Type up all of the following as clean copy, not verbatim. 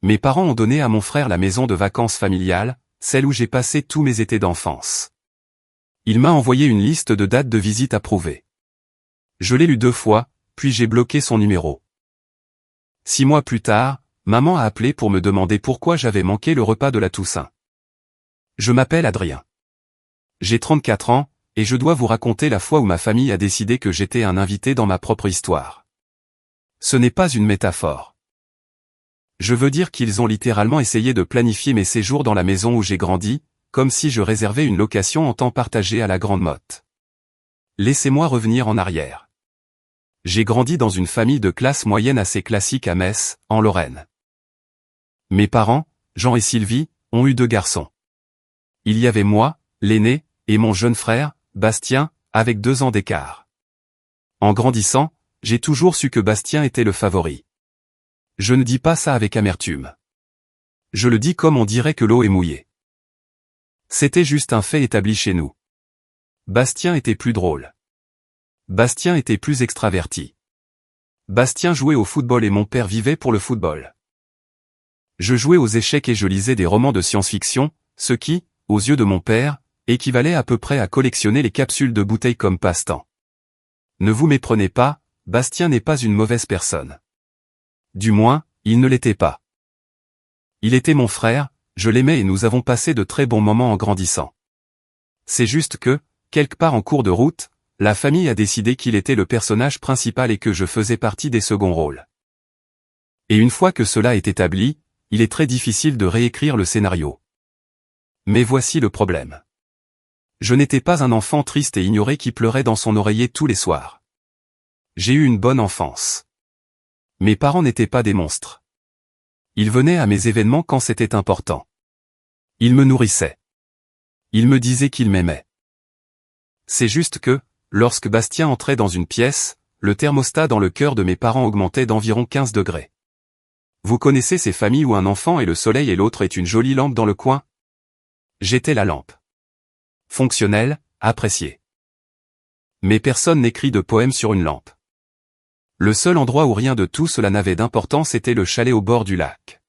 Mes parents ont donné à mon frère la maison de vacances familiale, celle où j'ai passé tous mes étés d'enfance. Il m'a envoyé une liste de dates de visite approuvées. Je l'ai lu 2 fois, puis j'ai bloqué son numéro. 6 mois plus tard, maman a appelé pour me demander pourquoi j'avais manqué le repas de la Toussaint. Je m'appelle Adrien. J'ai 34 ans, et je dois vous raconter la fois où ma famille a décidé que j'étais un invité dans ma propre histoire. Ce n'est pas une métaphore. Je veux dire qu'ils ont littéralement essayé de planifier mes séjours dans la maison où j'ai grandi, comme si je réservais une location en temps partagé à la Grande Motte. Laissez-moi revenir en arrière. J'ai grandi dans une famille de classe moyenne assez classique à Metz, en Lorraine. Mes parents, Jean et Sylvie, ont eu 2 garçons. Il y avait moi, l'aîné, et mon jeune frère, Bastien, avec 2 ans d'écart. En grandissant, j'ai toujours su que Bastien était le favori. Je ne dis pas ça avec amertume. Je le dis comme on dirait que l'eau est mouillée. C'était juste un fait établi chez nous. Bastien était plus drôle. Bastien était plus extraverti. Bastien jouait au football et mon père vivait pour le football. Je jouais aux échecs et je lisais des romans de science-fiction, ce qui, aux yeux de mon père, équivalait à peu près à collectionner les capsules de bouteilles comme passe-temps. Ne vous méprenez pas, Bastien n'est pas une mauvaise personne. Du moins, il ne l'était pas. Il était mon frère, je l'aimais et nous avons passé de très bons moments en grandissant. C'est juste que, quelque part en cours de route, la famille a décidé qu'il était le personnage principal et que je faisais partie des seconds rôles. Et une fois que cela est établi, il est très difficile de réécrire le scénario. Mais voici le problème. Je n'étais pas un enfant triste et ignoré qui pleurait dans son oreiller tous les soirs. J'ai eu une bonne enfance. Mes parents n'étaient pas des monstres. Ils venaient à mes événements quand c'était important. Ils me nourrissaient. Ils me disaient qu'ils m'aimaient. C'est juste que, lorsque Bastien entrait dans une pièce, le thermostat dans le cœur de mes parents augmentait d'environ 15 degrés. Vous connaissez ces familles où un enfant est le soleil et l'autre est une jolie lampe dans le coin? J'étais la lampe. Fonctionnelle, appréciée. Mais personne n'écrit de poème sur une lampe. Le seul endroit où rien de tout cela n'avait d'importance était le chalet au bord du lac.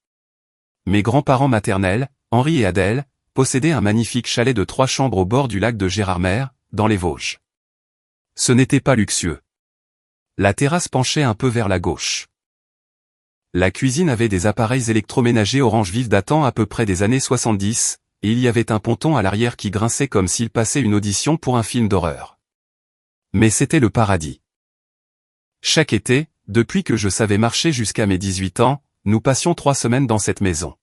Mes grands-parents maternels, Henri et Adèle, possédaient un magnifique chalet de 3 chambres au bord du lac de Gérardmer, dans les Vosges. Ce n'était pas luxueux. La terrasse penchait un peu vers la gauche. La cuisine avait des appareils électroménagers orange vif datant à peu près des années 70, et il y avait un ponton à l'arrière qui grinçait comme s'il passait une audition pour un film d'horreur. Mais c'était le paradis. Chaque été, depuis que je savais marcher jusqu'à mes 18 ans, nous passions 3 semaines dans cette maison.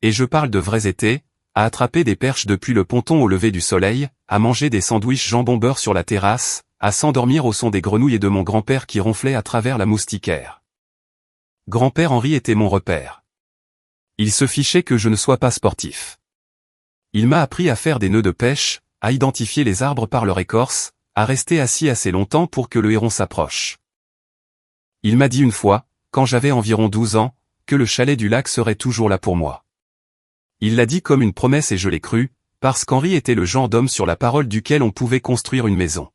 Et je parle de vrais étés, à attraper des perches depuis le ponton au lever du soleil, à manger des sandwichs jambon-beurre sur la terrasse, à s'endormir au son des grenouilles et de mon grand-père qui ronflait à travers la moustiquaire. Grand-père Henri était mon repère. Il se fichait que je ne sois pas sportif. Il m'a appris à faire des nœuds de pêche, à identifier les arbres par leur écorce, à rester assis assez longtemps pour que le héron s'approche. Il m'a dit une fois, quand j'avais environ 12 ans, que le chalet du lac serait toujours là pour moi. Il l'a dit comme une promesse et je l'ai cru, parce qu'Henri était le genre d'homme sur la parole duquel on pouvait construire une maison.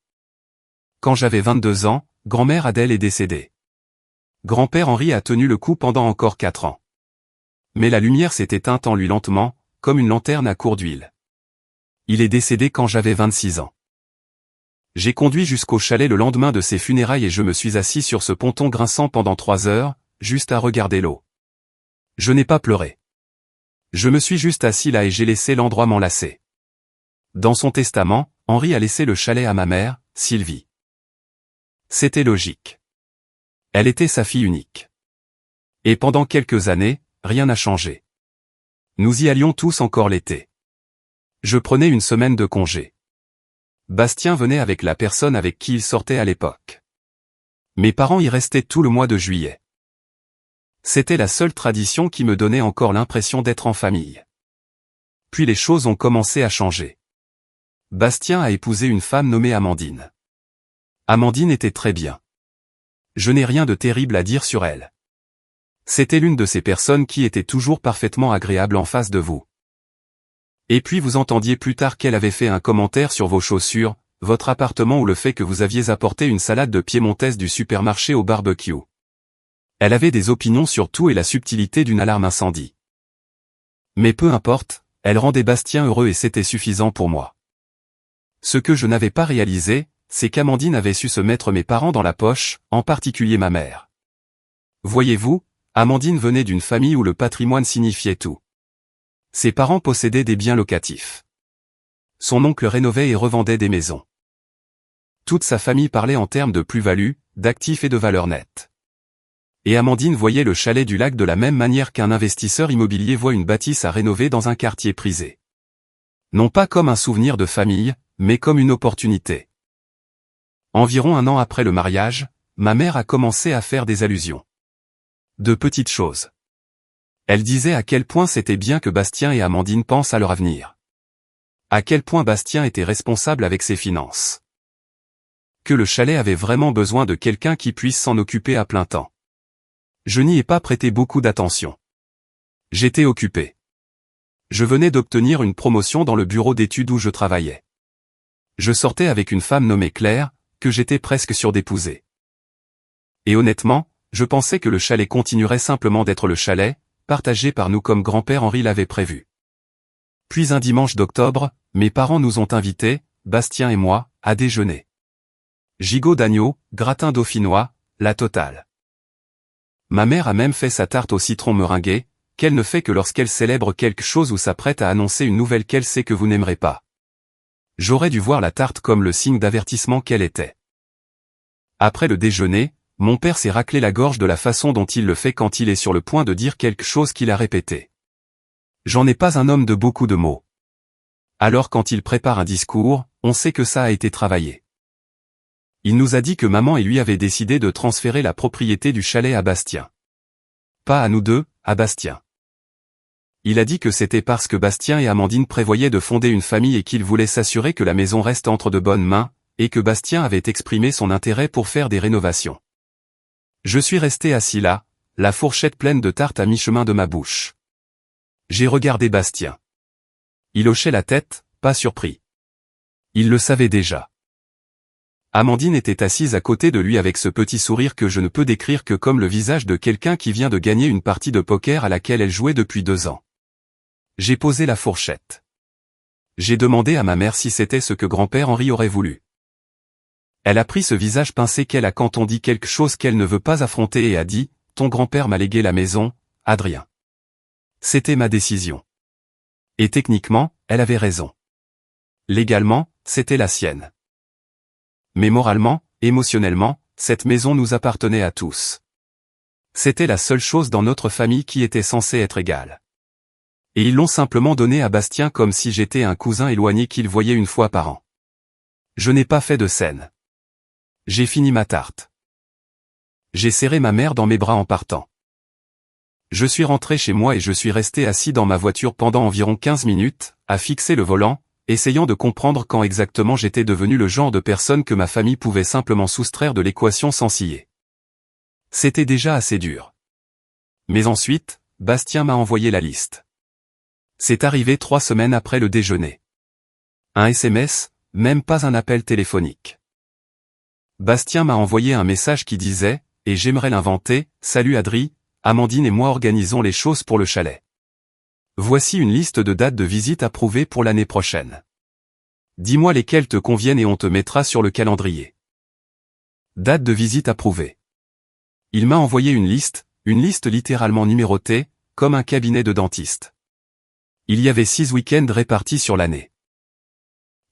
Quand j'avais 22 ans, grand-mère Adèle est décédée. Grand-père Henri a tenu le coup pendant encore 4 ans. Mais la lumière s'est éteinte en lui lentement, comme une lanterne à court d'huile. Il est décédé quand j'avais 26 ans. J'ai conduit jusqu'au chalet le lendemain de ses funérailles et je me suis assis sur ce ponton grinçant pendant 3 heures, juste à regarder l'eau. Je n'ai pas pleuré. Je me suis juste assis là et j'ai laissé l'endroit m'enlacer. Dans son testament, Henri a laissé le chalet à ma mère, Sylvie. C'était logique. Elle était sa fille unique. Et pendant quelques années, rien n'a changé. Nous y allions tous encore l'été. Je prenais une semaine de congé. Bastien venait avec la personne avec qui il sortait à l'époque. Mes parents y restaient tout le mois de juillet. C'était la seule tradition qui me donnait encore l'impression d'être en famille. Puis les choses ont commencé à changer. Bastien a épousé une femme nommée Amandine. Amandine était très bien. Je n'ai rien de terrible à dire sur elle. C'était l'une de ces personnes qui était toujours parfaitement agréable en face de vous. Et puis vous entendiez plus tard qu'elle avait fait un commentaire sur vos chaussures, votre appartement ou le fait que vous aviez apporté une salade de piémontaise du supermarché au barbecue. Elle avait des opinions sur tout et la subtilité d'une alarme incendie. Mais peu importe, elle rendait Bastien heureux et c'était suffisant pour moi. Ce que je n'avais pas réalisé, c'est qu'Amandine avait su se mettre mes parents dans la poche, en particulier ma mère. Voyez-vous, Amandine venait d'une famille où le patrimoine signifiait tout. Ses parents possédaient des biens locatifs. Son oncle rénovait et revendait des maisons. Toute sa famille parlait en termes de plus-value, d'actifs et de valeur nette. Et Amandine voyait le chalet du lac de la même manière qu'un investisseur immobilier voit une bâtisse à rénover dans un quartier prisé. Non pas comme un souvenir de famille, mais comme une opportunité. Environ un an après le mariage, ma mère a commencé à faire des allusions. De petites choses. Elle disait à quel point c'était bien que Bastien et Amandine pensent à leur avenir. À quel point Bastien était responsable avec ses finances. Que le chalet avait vraiment besoin de quelqu'un qui puisse s'en occuper à plein temps. Je n'y ai pas prêté beaucoup d'attention. J'étais occupé. Je venais d'obtenir une promotion dans le bureau d'études où je travaillais. Je sortais avec une femme nommée Claire, que j'étais presque sûr d'épouser. Et honnêtement, je pensais que le chalet continuerait simplement d'être le chalet, partagé par nous comme grand-père Henri l'avait prévu. Puis un dimanche d'octobre, mes parents nous ont invités, Bastien et moi, à déjeuner. Gigot d'agneau, gratin dauphinois, la totale. Ma mère a même fait sa tarte au citron meringuée, qu'elle ne fait que lorsqu'elle célèbre quelque chose ou s'apprête à annoncer une nouvelle qu'elle sait que vous n'aimerez pas. J'aurais dû voir la tarte comme le signe d'avertissement qu'elle était. Après le déjeuner, mon père s'est raclé la gorge de la façon dont il le fait quand il est sur le point de dire quelque chose qu'il a répété. J'en ai pas un homme de beaucoup de mots. Alors quand il prépare un discours, on sait que ça a été travaillé. Il nous a dit que maman et lui avaient décidé de transférer la propriété du chalet à Bastien. Pas à nous deux, à Bastien. Il a dit que c'était parce que Bastien et Amandine prévoyaient de fonder une famille et qu'ils voulaient s'assurer que la maison reste entre de bonnes mains, et que Bastien avait exprimé son intérêt pour faire des rénovations. Je suis resté assis là, la fourchette pleine de tarte à mi-chemin de ma bouche. J'ai regardé Bastien. Il hochait la tête, pas surpris. Il le savait déjà. Amandine était assise à côté de lui avec ce petit sourire que je ne peux décrire que comme le visage de quelqu'un qui vient de gagner une partie de poker à laquelle elle jouait depuis 2 ans. J'ai posé la fourchette. J'ai demandé à ma mère si c'était ce que grand-père Henri aurait voulu. Elle a pris ce visage pincé qu'elle a quand on dit quelque chose qu'elle ne veut pas affronter et a dit, « Ton grand-père m'a légué la maison, Adrien. » C'était ma décision. Et techniquement, elle avait raison. Légalement, c'était la sienne. Mais moralement, émotionnellement, cette maison nous appartenait à tous. C'était la seule chose dans notre famille qui était censée être égale. Et ils l'ont simplement donnée à Bastien comme si j'étais un cousin éloigné qu'il voyait une fois par an. Je n'ai pas fait de scène. J'ai fini ma tarte. J'ai serré ma mère dans mes bras en partant. Je suis rentré chez moi et je suis resté assis dans ma voiture pendant environ 15 minutes, à fixer le volant, essayant de comprendre quand exactement j'étais devenu le genre de personne que ma famille pouvait simplement soustraire de l'équation sans scier. C'était déjà assez dur. Mais ensuite, Bastien m'a envoyé la liste. C'est arrivé 3 semaines après le déjeuner. Un SMS, même pas un appel téléphonique. Bastien m'a envoyé un message qui disait, et j'aimerais l'inventer, « Salut Adri, Amandine et moi organisons les choses pour le chalet. Voici une liste de dates de visite approuvées pour l'année prochaine. Dis-moi lesquelles te conviennent et on te mettra sur le calendrier. » Date de visite approuvée. Il m'a envoyé une liste littéralement numérotée, comme un cabinet de dentiste. Il y avait 6 week-ends répartis sur l'année.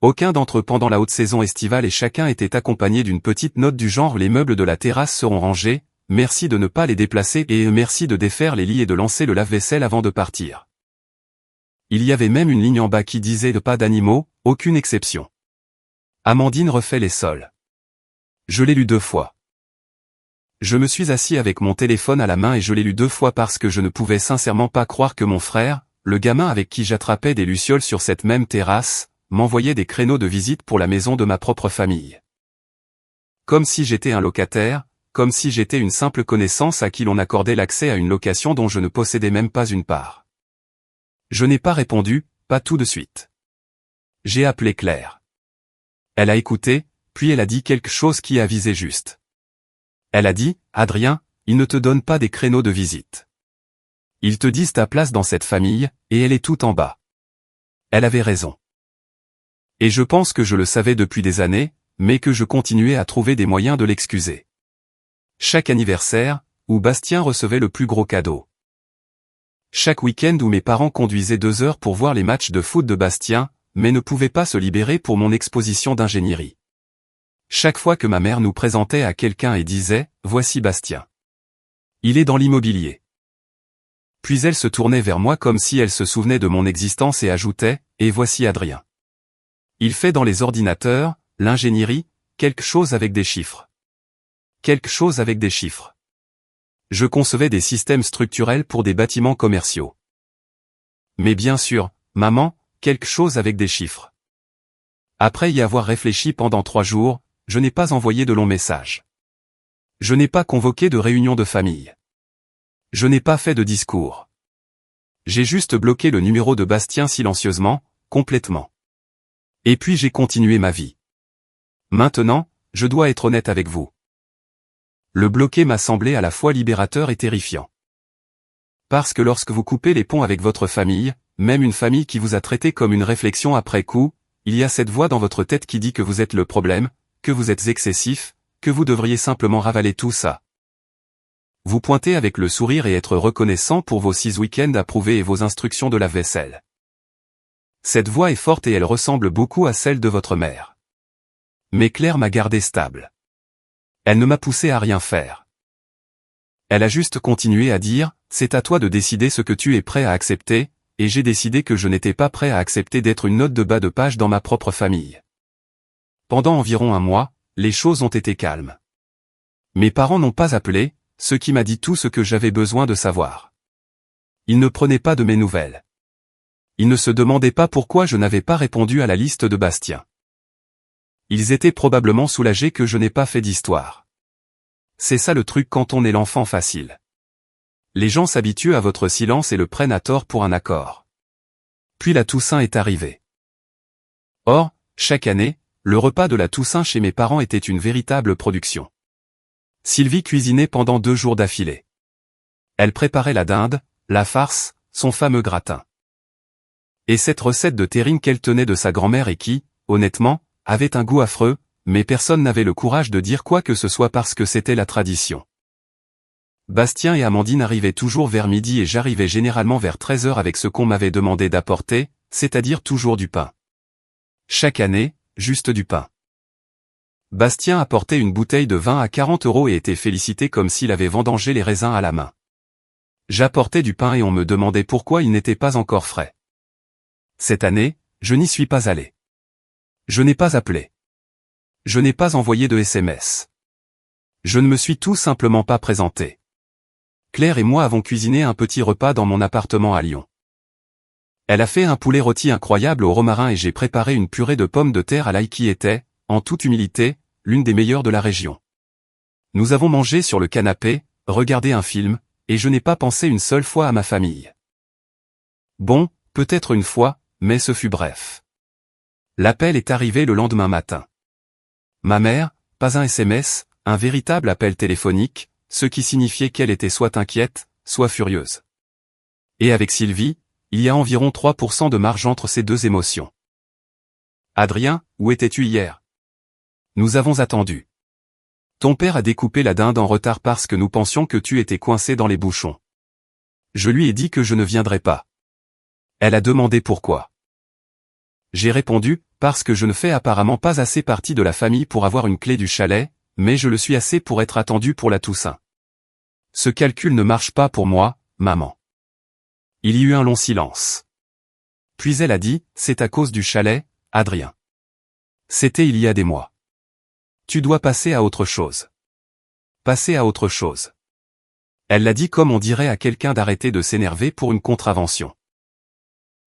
Aucun d'entre eux pendant la haute saison estivale et chacun était accompagné d'une petite note du genre « Les meubles de la terrasse seront rangés, merci de ne pas les déplacer et merci de défaire les lits et de lancer le lave-vaisselle avant de partir. » Il y avait même une ligne en bas qui disait « Pas d'animaux, aucune exception. » Amandine refait les sols. Je l'ai lu 2 fois. Je me suis assis avec mon téléphone à la main et je l'ai lu 2 fois parce que je ne pouvais sincèrement pas croire que mon frère, le gamin avec qui j'attrapais des lucioles sur cette même terrasse, m'envoyait des créneaux de visite pour la maison de ma propre famille. Comme si j'étais un locataire, comme si j'étais une simple connaissance à qui l'on accordait l'accès à une location dont je ne possédais même pas une part. Je n'ai pas répondu, pas tout de suite. J'ai appelé Claire. Elle a écouté, puis elle a dit quelque chose qui a visé juste. Elle a dit, « Adrien, ils ne te donnent pas des créneaux de visite. Ils te disent ta place dans cette famille, et elle est tout en bas. Elle avait raison. Et je pense que je le savais depuis des années, mais que je continuais à trouver des moyens de l'excuser. Chaque anniversaire, où Bastien recevait le plus gros cadeau. Chaque week-end où mes parents conduisaient 2 heures pour voir les matchs de foot de Bastien, mais ne pouvaient pas se libérer pour mon exposition d'ingénierie. Chaque fois que ma mère nous présentait à quelqu'un et disait « Voici Bastien. Il est dans l'immobilier ». Puis elle se tournait vers moi comme si elle se souvenait de mon existence et ajoutait « Et voici Adrien. Il fait dans les ordinateurs, l'ingénierie, quelque chose avec des chiffres. Quelque chose avec des chiffres. » Je concevais des systèmes structurels pour des bâtiments commerciaux. Mais bien sûr, maman, quelque chose avec des chiffres. Après y avoir réfléchi pendant 3 jours, je n'ai pas envoyé de longs messages. Je n'ai pas convoqué de réunion de famille. Je n'ai pas fait de discours. J'ai juste bloqué le numéro de Bastien silencieusement, complètement. Et puis j'ai continué ma vie. Maintenant, je dois être honnête avec vous. Le bloquer m'a semblé à la fois libérateur et terrifiant. Parce que lorsque vous coupez les ponts avec votre famille, même une famille qui vous a traité comme une réflexion après coup, il y a cette voix dans votre tête qui dit que vous êtes le problème, que vous êtes excessif, que vous devriez simplement ravaler tout ça. Vous pointez avec le sourire et être reconnaissant pour vos 6 week-ends approuvés et vos instructions de lave-vaisselle. Cette voix est forte et elle ressemble beaucoup à celle de votre mère. Mais Claire m'a gardé stable. Elle ne m'a poussé à rien faire. Elle a juste continué à dire, c'est à toi de décider ce que tu es prêt à accepter, et j'ai décidé que je n'étais pas prêt à accepter d'être une note de bas de page dans ma propre famille. Pendant environ 1 mois, les choses ont été calmes. Mes parents n'ont pas appelé, ce qui m'a dit tout ce que j'avais besoin de savoir. Ils ne prenaient pas de mes nouvelles. Ils ne se demandaient pas pourquoi je n'avais pas répondu à la liste de Bastien. Ils étaient probablement soulagés que je n'ai pas fait d'histoire. C'est ça le truc quand on est l'enfant facile. Les gens s'habituent à votre silence et le prennent à tort pour un accord. Puis la Toussaint est arrivée. Or, chaque année, le repas de la Toussaint chez mes parents était une véritable production. Sylvie cuisinait pendant 2 jours d'affilée. Elle préparait la dinde, la farce, son fameux gratin. Et cette recette de terrine qu'elle tenait de sa grand-mère et qui, honnêtement, avait un goût affreux, mais personne n'avait le courage de dire quoi que ce soit parce que c'était la tradition. Bastien et Amandine arrivaient toujours vers midi et j'arrivais généralement vers 13 heures avec ce qu'on m'avait demandé d'apporter, c'est-à-dire toujours du pain. Chaque année, juste du pain. Bastien apportait une bouteille de vin à 40 € et était félicité comme s'il avait vendangé les raisins à la main. J'apportais du pain et on me demandait pourquoi il n'était pas encore frais. Cette année, je n'y suis pas allé. Je n'ai pas appelé. Je n'ai pas envoyé de SMS. Je ne me suis tout simplement pas présenté. Claire et moi avons cuisiné un petit repas dans mon appartement à Lyon. Elle a fait un poulet rôti incroyable au romarin et j'ai préparé une purée de pommes de terre à l'ail qui était, en toute humilité, l'une des meilleures de la région. Nous avons mangé sur le canapé, regardé un film, et je n'ai pas pensé une seule fois à ma famille. Bon, peut-être une fois, mais ce fut bref. L'appel est arrivé le lendemain matin. Ma mère, pas un SMS, un véritable appel téléphonique, ce qui signifiait qu'elle était soit inquiète, soit furieuse. Et avec Sylvie, il y a environ 3% de marge entre ces 2 émotions. Adrien, où étais-tu hier? Nous avons attendu. Ton père a découpé la dinde en retard parce que nous pensions que tu étais coincé dans les bouchons. Je lui ai dit que je ne viendrais pas. Elle a demandé pourquoi. J'ai répondu, parce que je ne fais apparemment pas assez partie de la famille pour avoir une clé du chalet, mais je le suis assez pour être attendu pour la Toussaint. Ce calcul ne marche pas pour moi, maman. Il y eut un long silence. Puis elle a dit, c'est à cause du chalet, Adrien. C'était il y a des mois. Tu dois passer à autre chose. Passer à autre chose. Elle l'a dit comme on dirait à quelqu'un d'arrêter de s'énerver pour une contravention.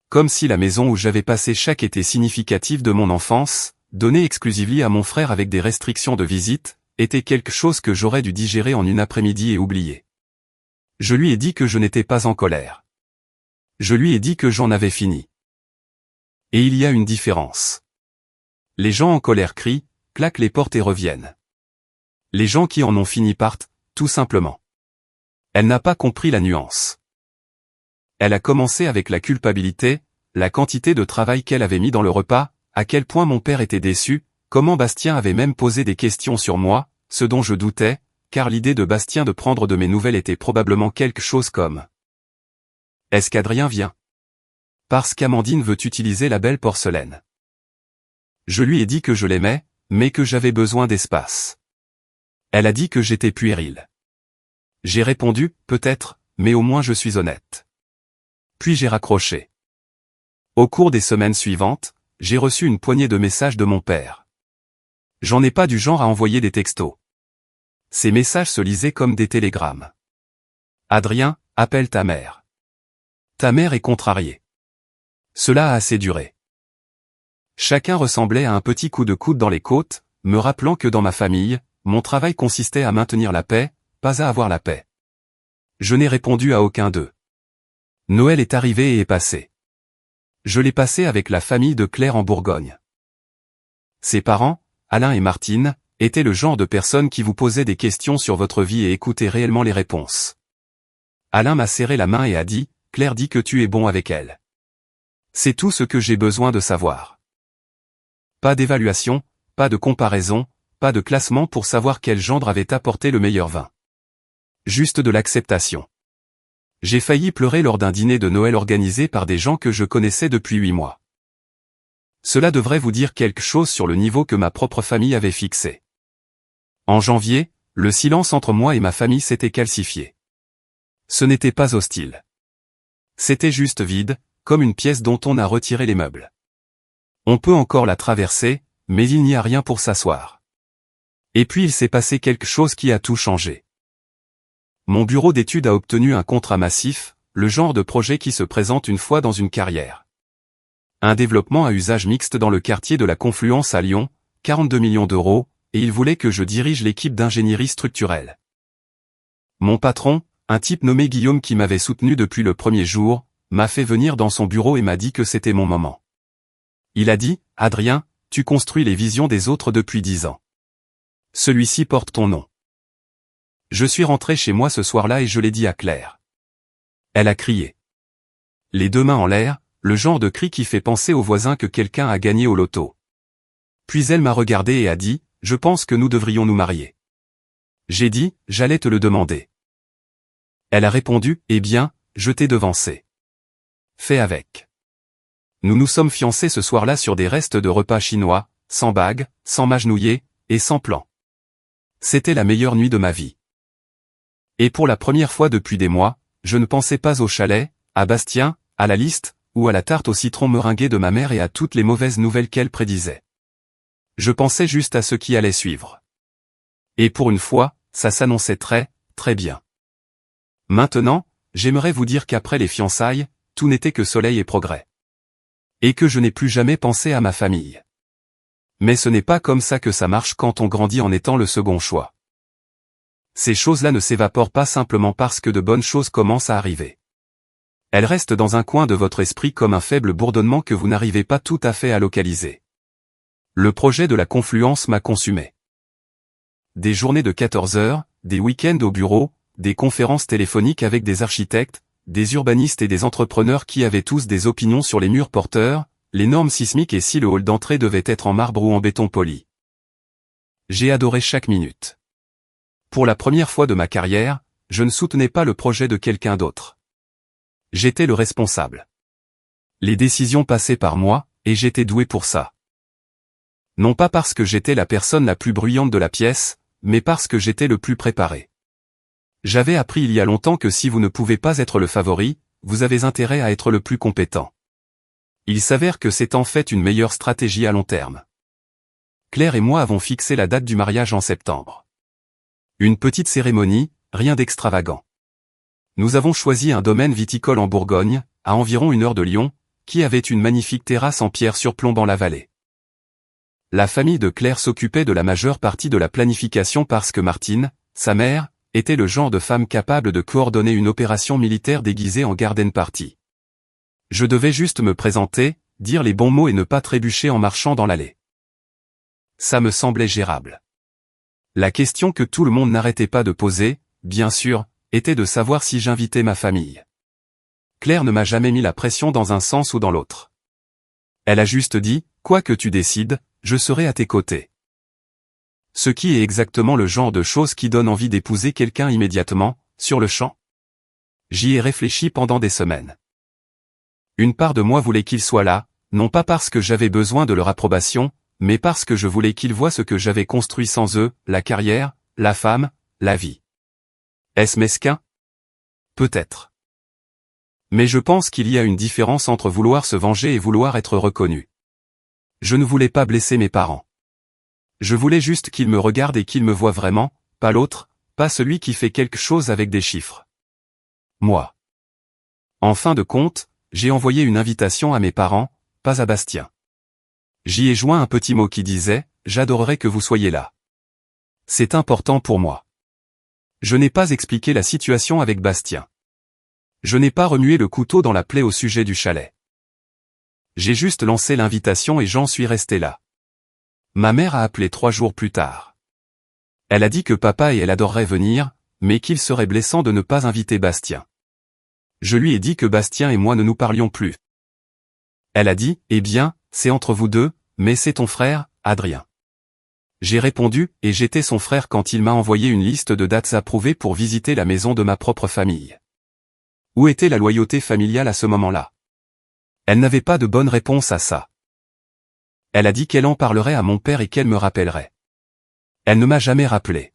Comme si la maison où j'avais passé chaque été significatif de mon enfance, donnée exclusivement à mon frère avec des restrictions de visite, était quelque chose que j'aurais dû digérer en une après-midi et oublier. Je lui ai dit que je n'étais pas en colère. Je lui ai dit que j'en avais fini. Et il y a une différence. Les gens en colère crient, claquent les portes et reviennent. Les gens qui en ont fini partent, tout simplement. Elle n'a pas compris la nuance. Elle a commencé avec la culpabilité, la quantité de travail qu'elle avait mis dans le repas, à quel point mon père était déçu, comment Bastien avait même posé des questions sur moi, ce dont je doutais, car l'idée de Bastien de prendre de mes nouvelles était probablement quelque chose comme « Est-ce qu'Adrien vient ? Parce qu'Amandine veut utiliser la belle porcelaine. » Je lui ai dit que je l'aimais, mais que j'avais besoin d'espace. Elle a dit que j'étais puéril. J'ai répondu, peut-être, mais au moins je suis honnête. Puis j'ai raccroché. Au cours des semaines suivantes, j'ai reçu une poignée de messages de mon père. J'en ai pas du genre à envoyer des textos. Ces messages se lisaient comme des télégrammes. Adrien, appelle ta mère. Ta mère est contrariée. Cela a assez duré. Chacun ressemblait à un petit coup de coude dans les côtes, me rappelant que dans ma famille, mon travail consistait à maintenir la paix, pas à avoir la paix. Je n'ai répondu à aucun d'eux. Noël est arrivé et est passé. Je l'ai passé avec la famille de Claire en Bourgogne. Ses parents, Alain et Martine, étaient le genre de personnes qui vous posaient des questions sur votre vie et écoutaient réellement les réponses. Alain m'a serré la main et a dit, « Claire dit que tu es bon avec elle. » C'est tout ce que j'ai besoin de savoir. Pas d'évaluation, pas de comparaison, pas de classement pour savoir quel gendre avait apporté le meilleur vin. Juste de l'acceptation. J'ai failli pleurer lors d'un dîner de Noël organisé par des gens que je connaissais depuis 8 mois. Cela devrait vous dire quelque chose sur le niveau que ma propre famille avait fixé. En janvier, le silence entre moi et ma famille s'était calcifié. Ce n'était pas hostile. C'était juste vide, comme une pièce dont on a retiré les meubles. On peut encore la traverser, mais il n'y a rien pour s'asseoir. Et puis il s'est passé quelque chose qui a tout changé. Mon bureau d'études a obtenu un contrat massif, le genre de projet qui se présente une fois dans une carrière. Un développement à usage mixte dans le quartier de la Confluence à Lyon, 42 millions d'euros, et il voulait que je dirige l'équipe d'ingénierie structurelle. Mon patron, un type nommé Guillaume qui m'avait soutenu depuis le premier jour, m'a fait venir dans son bureau et m'a dit que c'était mon moment. Il a dit, « Adrien, tu construis les visions des autres depuis 10 ans. Celui-ci porte ton nom. » Je suis rentré chez moi ce soir-là et je l'ai dit à Claire. Elle a crié. Les deux mains en l'air, le genre de cri qui fait penser aux voisins que quelqu'un a gagné au loto. Puis elle m'a regardé et a dit, « Je pense que nous devrions nous marier. » J'ai dit, « J'allais te le demander. » Elle a répondu, « Eh bien, je t'ai devancé. Fais avec. » Nous nous sommes fiancés ce soir-là sur des restes de repas chinois, sans bague, sans m'agenouiller, et sans plan. C'était la meilleure nuit de ma vie. Et pour la première fois depuis des mois, je ne pensais pas au chalet, à Bastien, à la liste, ou à la tarte au citron meringuée de ma mère et à toutes les mauvaises nouvelles qu'elle prédisait. Je pensais juste à ce qui allait suivre. Et pour une fois, ça s'annonçait très, très bien. Maintenant, j'aimerais vous dire qu'après les fiançailles, tout n'était que soleil et progrès. Et que je n'ai plus jamais pensé à ma famille. Mais ce n'est pas comme ça que ça marche quand on grandit en étant le second choix. Ces choses-là ne s'évaporent pas simplement parce que de bonnes choses commencent à arriver. Elles restent dans un coin de votre esprit comme un faible bourdonnement que vous n'arrivez pas tout à fait à localiser. Le projet de la Confluence m'a consumé. Des journées de 14 heures, des week-ends au bureau, des conférences téléphoniques avec des architectes, des urbanistes et des entrepreneurs qui avaient tous des opinions sur les murs porteurs, les normes sismiques et si le hall d'entrée devait être en marbre ou en béton poli. J'ai adoré chaque minute. Pour la première fois de ma carrière, je ne soutenais pas le projet de quelqu'un d'autre. J'étais le responsable. Les décisions passaient par moi, et j'étais doué pour ça. Non pas parce que j'étais la personne la plus bruyante de la pièce, mais parce que j'étais le plus préparé. J'avais appris il y a longtemps que si vous ne pouvez pas être le favori, vous avez intérêt à être le plus compétent. Il s'avère que c'est en fait une meilleure stratégie à long terme. Claire et moi avons fixé la date du mariage en septembre. Une petite cérémonie, rien d'extravagant. Nous avons choisi un domaine viticole en Bourgogne, à environ 1 heure de Lyon, qui avait une magnifique terrasse en pierre surplombant la vallée. La famille de Claire s'occupait de la majeure partie de la planification parce que Martine, sa mère, était le genre de femme capable de coordonner une opération militaire déguisée en garden party. Je devais juste me présenter, dire les bons mots et ne pas trébucher en marchant dans l'allée. Ça me semblait gérable. La question que tout le monde n'arrêtait pas de poser, bien sûr, était de savoir si j'invitais ma famille. Claire ne m'a jamais mis la pression dans un sens ou dans l'autre. Elle a juste dit, quoi que tu décides, je serai à tes côtés. Ce qui est exactement le genre de choses qui donne envie d'épouser quelqu'un immédiatement, sur le champ. J'y ai réfléchi pendant des semaines. Une part de moi voulait qu'il soit là, non pas parce que j'avais besoin de leur approbation, mais parce que je voulais qu'ils voient ce que j'avais construit sans eux, la carrière, la femme, la vie. Est-ce mesquin? Peut-être. Mais je pense qu'il y a une différence entre vouloir se venger et vouloir être reconnu. Je ne voulais pas blesser mes parents. Je voulais juste qu'ils me regardent et qu'ils me voient vraiment, pas l'autre, pas celui qui fait quelque chose avec des chiffres. Moi. En fin de compte, j'ai envoyé une invitation à mes parents, pas à Bastien. J'y ai joint un petit mot qui disait « J'adorerais que vous soyez là ». C'est important pour moi. Je n'ai pas expliqué la situation avec Bastien. Je n'ai pas remué le couteau dans la plaie au sujet du chalet. J'ai juste lancé l'invitation et j'en suis resté là. Ma mère a appelé 3 jours plus tard. Elle a dit que papa et elle adoreraient venir, mais qu'il serait blessant de ne pas inviter Bastien. Je lui ai dit que Bastien et moi ne nous parlions plus. Elle a dit, eh bien, c'est entre vous deux, mais c'est ton frère, Adrien. J'ai répondu, et j'étais son frère quand il m'a envoyé une liste de dates approuvées pour visiter la maison de ma propre famille. Où était la loyauté familiale à ce moment-là? Elle n'avait pas de bonne réponse à ça. Elle a dit qu'elle en parlerait à mon père et qu'elle me rappellerait. Elle ne m'a jamais rappelé.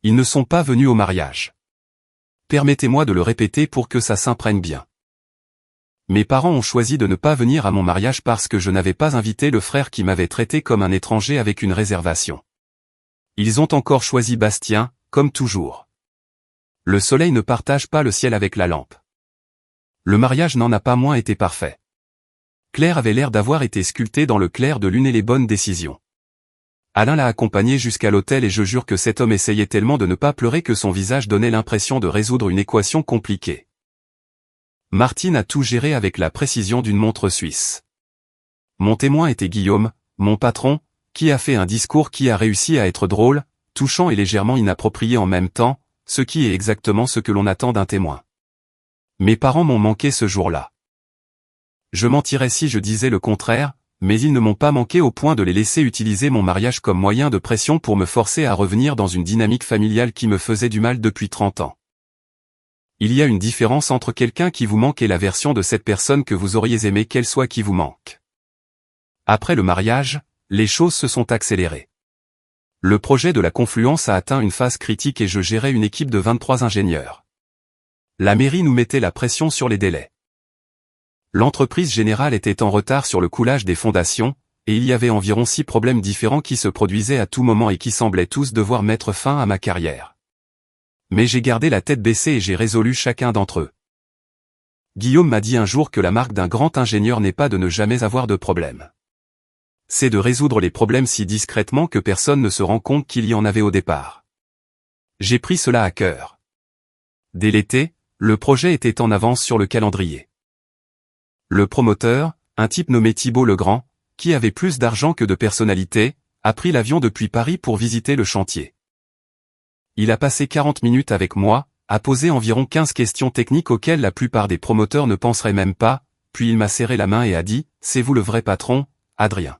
Ils ne sont pas venus au mariage. Permettez-moi de le répéter pour que ça s'imprègne bien. Mes parents ont choisi de ne pas venir à mon mariage parce que je n'avais pas invité le frère qui m'avait traité comme un étranger avec une réservation. Ils ont encore choisi Bastien, comme toujours. Le soleil ne partage pas le ciel avec la lampe. Le mariage n'en a pas moins été parfait. Claire avait l'air d'avoir été sculptée dans le clair de lune et les bonnes décisions. Alain l'a accompagné jusqu'à l'hôtel et je jure que cet homme essayait tellement de ne pas pleurer que son visage donnait l'impression de résoudre une équation compliquée. Martine a tout géré avec la précision d'une montre suisse. Mon témoin était Guillaume, mon patron, qui a fait un discours qui a réussi à être drôle, touchant et légèrement inapproprié en même temps, ce qui est exactement ce que l'on attend d'un témoin. Mes parents m'ont manqué ce jour-là. Je mentirais si je disais le contraire, mais ils ne m'ont pas manqué au point de les laisser utiliser mon mariage comme moyen de pression pour me forcer à revenir dans une dynamique familiale qui me faisait du mal depuis 30 ans. Il y a une différence entre quelqu'un qui vous manque et la version de cette personne que vous auriez aimé qu'elle soit qui vous manque. Après le mariage, les choses se sont accélérées. Le projet de la Confluence a atteint une phase critique et je gérais une équipe de 23 ingénieurs. La mairie nous mettait la pression sur les délais. L'entreprise générale était en retard sur le coulage des fondations, et il y avait environ 6 problèmes différents qui se produisaient à tout moment et qui semblaient tous devoir mettre fin à ma carrière. Mais j'ai gardé la tête baissée et j'ai résolu chacun d'entre eux. Guillaume m'a dit un jour que la marque d'un grand ingénieur n'est pas de ne jamais avoir de problème. C'est de résoudre les problèmes si discrètement que personne ne se rend compte qu'il y en avait au départ. J'ai pris cela à cœur. Dès l'été, le projet était en avance sur le calendrier. Le promoteur, un type nommé Thibault Legrand, qui avait plus d'argent que de personnalité, a pris l'avion depuis Paris pour visiter le chantier. Il a passé 40 minutes avec moi, a posé environ 15 questions techniques auxquelles la plupart des promoteurs ne penseraient même pas, puis il m'a serré la main et a dit « C'est vous le vrai patron, Adrien ».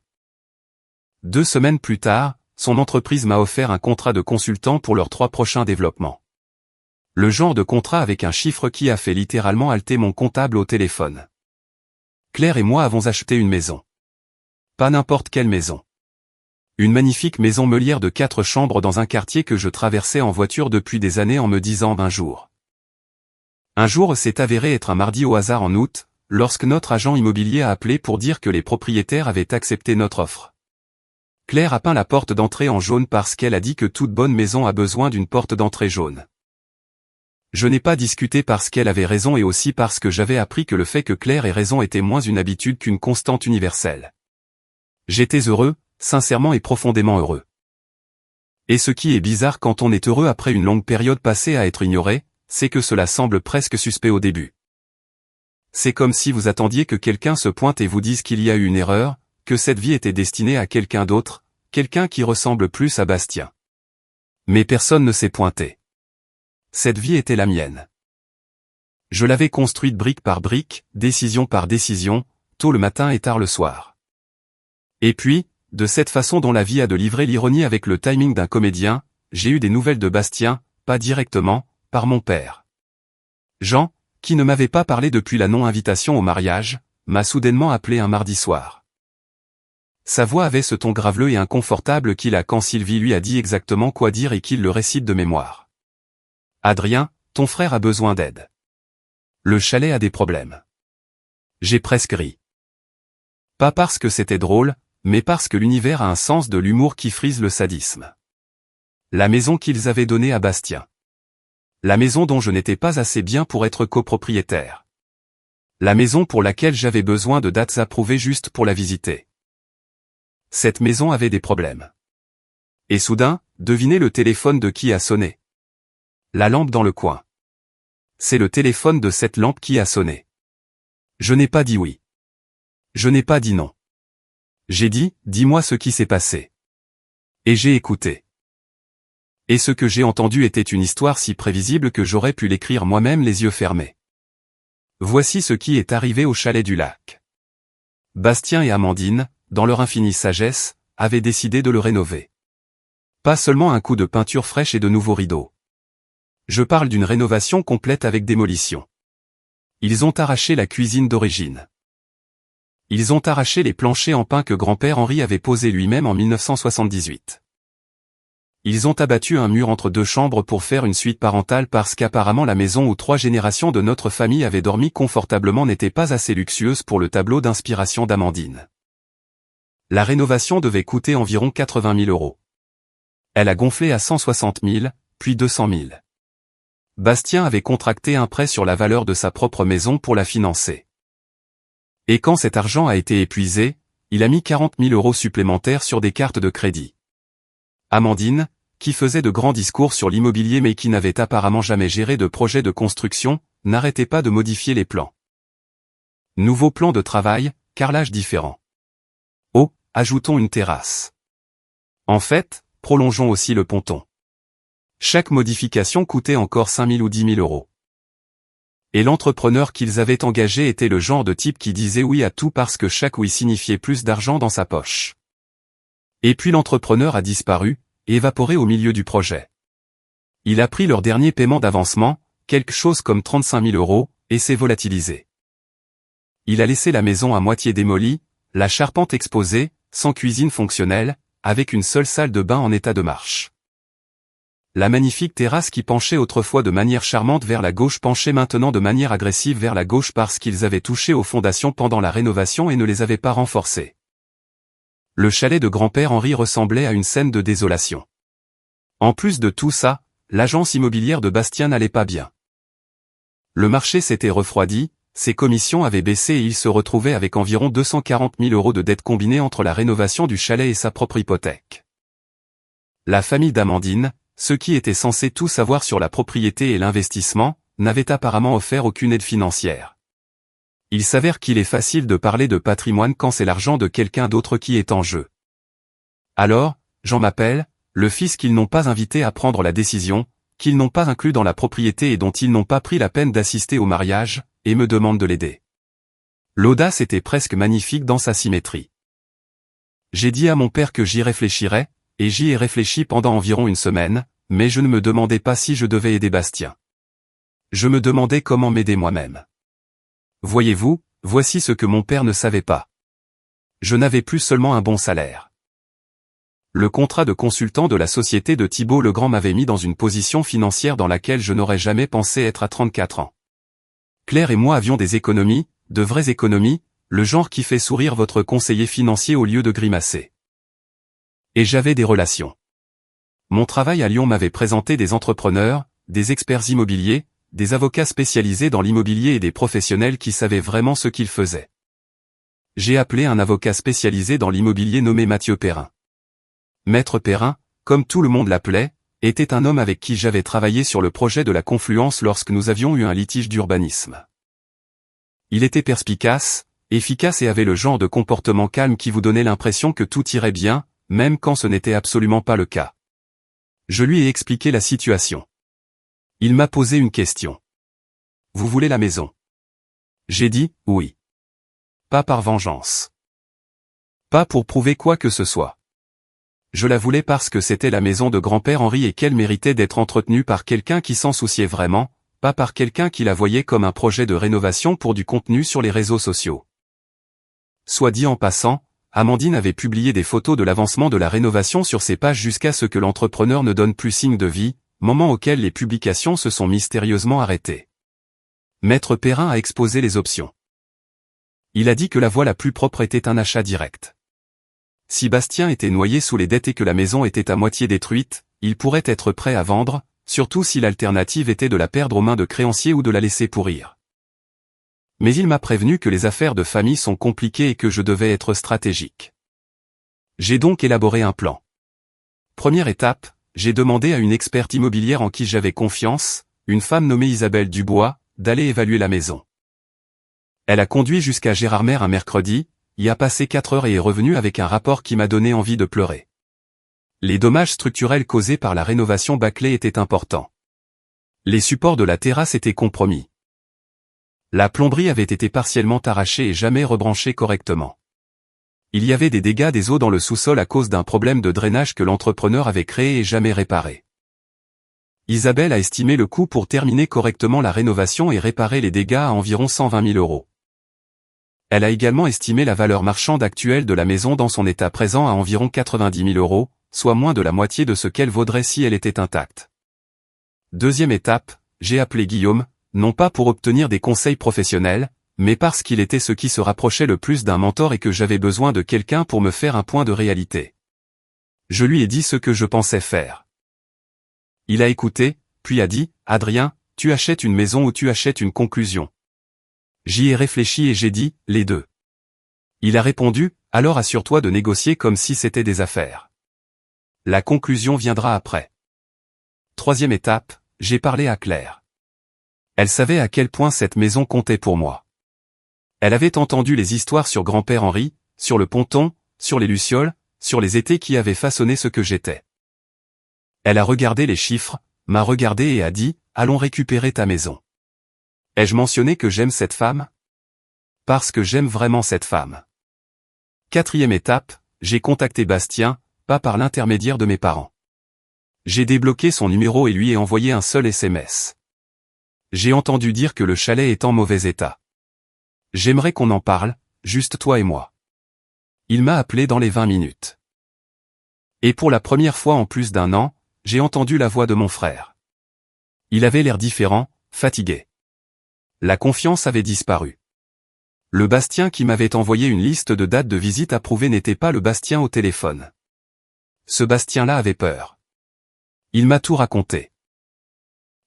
2 semaines plus tard, son entreprise m'a offert un contrat de consultant pour leurs 3 prochains développements. Le genre de contrat avec un chiffre qui a fait littéralement halter mon comptable au téléphone. Claire et moi avons acheté une maison. Pas n'importe quelle maison. Une magnifique maison meulière de 4 chambres dans un quartier que je traversais en voiture depuis des années en me disant un jour. Un jour s'est avéré être un mardi au hasard en août, lorsque notre agent immobilier a appelé pour dire que les propriétaires avaient accepté notre offre. Claire a peint la porte d'entrée en jaune parce qu'elle a dit que toute bonne maison a besoin d'une porte d'entrée jaune. Je n'ai pas discuté parce qu'elle avait raison et aussi parce que j'avais appris que le fait que Claire ait raison était moins une habitude qu'une constante universelle. J'étais heureux, sincèrement et profondément heureux. Et ce qui est bizarre quand on est heureux après une longue période passée à être ignoré, c'est que cela semble presque suspect au début. C'est comme si vous attendiez que quelqu'un se pointe et vous dise qu'il y a eu une erreur, que cette vie était destinée à quelqu'un d'autre, quelqu'un qui ressemble plus à Bastien. Mais personne ne s'est pointé. Cette vie était la mienne. Je l'avais construite brique par brique, décision par décision, tôt le matin et tard le soir. Et puis, de cette façon dont la vie a de livrer l'ironie avec le timing d'un comédien, j'ai eu des nouvelles de Bastien, pas directement, par mon père. Jean, qui ne m'avait pas parlé depuis la non-invitation au mariage, m'a soudainement appelé un mardi soir. Sa voix avait ce ton graveleux et inconfortable qu'il a quand Sylvie lui a dit exactement quoi dire et qu'il le récite de mémoire. « Adrien, ton frère a besoin d'aide. Le chalet a des problèmes. » J'ai presque ri. Pas parce que c'était drôle, mais parce que l'univers a un sens de l'humour qui frise le sadisme. La maison qu'ils avaient donnée à Bastien. La maison dont je n'étais pas assez bien pour être copropriétaire. La maison pour laquelle j'avais besoin de dates approuvées juste pour la visiter. Cette maison avait des problèmes. Et soudain, devinez le téléphone de qui a sonné. La lampe dans le coin. C'est le téléphone de cette lampe qui a sonné. Je n'ai pas dit oui. Je n'ai pas dit non. J'ai dit, dis-moi ce qui s'est passé. Et j'ai écouté. Et ce que j'ai entendu était une histoire si prévisible que j'aurais pu l'écrire moi-même les yeux fermés. Voici ce qui est arrivé au chalet du lac. Bastien et Amandine, dans leur infinie sagesse, avaient décidé de le rénover. Pas seulement un coup de peinture fraîche et de nouveaux rideaux. Je parle d'une rénovation complète avec démolition. Ils ont arraché la cuisine d'origine. Ils ont arraché les planchers en pin que grand-père Henri avait posés lui-même en 1978. Ils ont abattu un mur entre deux chambres pour faire une suite parentale parce qu'apparemment la maison où 3 générations de notre famille avaient dormi confortablement n'était pas assez luxueuse pour le tableau d'inspiration d'Amandine. La rénovation devait coûter environ 80 000 €. Elle a gonflé à 160 000, puis 200 000. Bastien avait contracté un prêt sur la valeur de sa propre maison pour la financer. Et quand cet argent a été épuisé, il a mis 40 000 € supplémentaires sur des cartes de crédit. Amandine, qui faisait de grands discours sur l'immobilier mais qui n'avait apparemment jamais géré de projet de construction, n'arrêtait pas de modifier les plans. Nouveau plan de travail, carrelage différent. Oh, ajoutons une terrasse. En fait, prolongeons aussi le ponton. Chaque modification coûtait encore 5 000 ou 10 000 €. Et l'entrepreneur qu'ils avaient engagé était le genre de type qui disait oui à tout parce que chaque oui signifiait plus d'argent dans sa poche. Et puis l'entrepreneur a disparu, évaporé au milieu du projet. Il a pris leur dernier paiement d'avancement, quelque chose comme 35 000 €, et s'est volatilisé. Il a laissé la maison à moitié démolie, la charpente exposée, sans cuisine fonctionnelle, avec une seule salle de bain en état de marche. La magnifique terrasse qui penchait autrefois de manière charmante vers la gauche penchait maintenant de manière agressive vers la gauche parce qu'ils avaient touché aux fondations pendant la rénovation et ne les avaient pas renforcées. Le chalet de grand-père Henri ressemblait à une scène de désolation. En plus de tout ça, l'agence immobilière de Bastien n'allait pas bien. Le marché s'était refroidi, ses commissions avaient baissé et il se retrouvait avec environ 240 000 € de dettes combinées entre la rénovation du chalet et sa propre hypothèque. La famille d'Amandine, ceux qui étaient censés tout savoir sur la propriété et l'investissement, n'avaient apparemment offert aucune aide financière. Il s'avère qu'il est facile de parler de patrimoine quand c'est l'argent de quelqu'un d'autre qui est en jeu. Alors, Jean m'appelle, le fils qu'ils n'ont pas invité à prendre la décision, qu'ils n'ont pas inclus dans la propriété et dont ils n'ont pas pris la peine d'assister au mariage, et me demande de l'aider. L'audace était presque magnifique dans sa symétrie. J'ai dit à mon père que j'y réfléchirais, et j'y ai réfléchi pendant environ une semaine, mais je ne me demandais pas si je devais aider Bastien. Je me demandais comment m'aider moi-même. Voyez-vous, voici ce que mon père ne savait pas. Je n'avais plus seulement un bon salaire. Le contrat de consultant de la société de Thibault Legrand m'avait mis dans une position financière dans laquelle je n'aurais jamais pensé être à 34 ans. Claire et moi avions des économies, de vraies économies, le genre qui fait sourire votre conseiller financier au lieu de grimacer. Et j'avais des relations. Mon travail à Lyon m'avait présenté des entrepreneurs, des experts immobiliers, des avocats spécialisés dans l'immobilier et des professionnels qui savaient vraiment ce qu'ils faisaient. J'ai appelé un avocat spécialisé dans l'immobilier nommé Mathieu Perrin. Maître Perrin, comme tout le monde l'appelait, était un homme avec qui j'avais travaillé sur le projet de la Confluence lorsque nous avions eu un litige d'urbanisme. Il était perspicace, efficace et avait le genre de comportement calme qui vous donnait l'impression que tout irait bien, même quand ce n'était absolument pas le cas. Je lui ai expliqué la situation. Il m'a posé une question. Vous voulez la maison? J'ai dit, oui. Pas par vengeance. Pas pour prouver quoi que ce soit. Je la voulais parce que c'était la maison de grand-père Henri et qu'elle méritait d'être entretenue par quelqu'un qui s'en souciait vraiment, pas par quelqu'un qui la voyait comme un projet de rénovation pour du contenu sur les réseaux sociaux. Soit dit en passant, Amandine avait publié des photos de l'avancement de la rénovation sur ses pages jusqu'à ce que l'entrepreneur ne donne plus signe de vie, moment auquel les publications se sont mystérieusement arrêtées. Maître Perrin a exposé les options. Il a dit que la voie la plus propre était un achat direct. Si Bastien était noyé sous les dettes et que la maison était à moitié détruite, il pourrait être prêt à vendre, surtout si l'alternative était de la perdre aux mains de créanciers ou de la laisser pourrir. Mais il m'a prévenu que les affaires de famille sont compliquées et que je devais être stratégique. J'ai donc élaboré un plan. Première étape, j'ai demandé à une experte immobilière en qui j'avais confiance, une femme nommée Isabelle Dubois, d'aller évaluer la maison. Elle a conduit jusqu'à Gérardmer un mercredi, y a passé 4 heures et est revenue avec un rapport qui m'a donné envie de pleurer. Les dommages structurels causés par la rénovation bâclée étaient importants. Les supports de la terrasse étaient compromis. La plomberie avait été partiellement arrachée et jamais rebranchée correctement. Il y avait des dégâts des eaux dans le sous-sol à cause d'un problème de drainage que l'entrepreneur avait créé et jamais réparé. Isabelle a estimé le coût pour terminer correctement la rénovation et réparer les dégâts à environ 120 000 €. Elle a également estimé la valeur marchande actuelle de la maison dans son état présent à environ 90 000 €, soit moins de la moitié de ce qu'elle vaudrait si elle était intacte. Deuxième étape, j'ai appelé Guillaume, non pas pour obtenir des conseils professionnels, mais parce qu'il était ce qui se rapprochait le plus d'un mentor et que j'avais besoin de quelqu'un pour me faire un point de réalité. Je lui ai dit ce que je pensais faire. Il a écouté, puis a dit, « Adrien, tu achètes une maison ou tu achètes une conclusion ?» J'y ai réfléchi et j'ai dit, les deux. Il a répondu, alors assure-toi de négocier comme si c'était des affaires. La conclusion viendra après. Troisième étape, j'ai parlé à Claire. Elle savait à quel point cette maison comptait pour moi. Elle avait entendu les histoires sur grand-père Henri, sur le ponton, sur les lucioles, sur les étés qui avaient façonné ce que j'étais. Elle a regardé les chiffres, m'a regardé et a dit, allons récupérer ta maison. Ai-je mentionné que j'aime cette femme? Parce que j'aime vraiment cette femme. Quatrième étape, j'ai contacté Bastien, pas par l'intermédiaire de mes parents. J'ai débloqué son numéro et lui ai envoyé un seul SMS. J'ai entendu dire que le chalet est en mauvais état. J'aimerais qu'on en parle, juste toi et moi. Il m'a appelé dans les 20 minutes. Et pour la première fois en plus d'1 an, j'ai entendu la voix de mon frère. Il avait l'air différent, fatigué. La confiance avait disparu. Le Bastien qui m'avait envoyé une liste de dates de visite approuvées n'était pas le Bastien au téléphone. Ce Bastien-là avait peur. Il m'a tout raconté.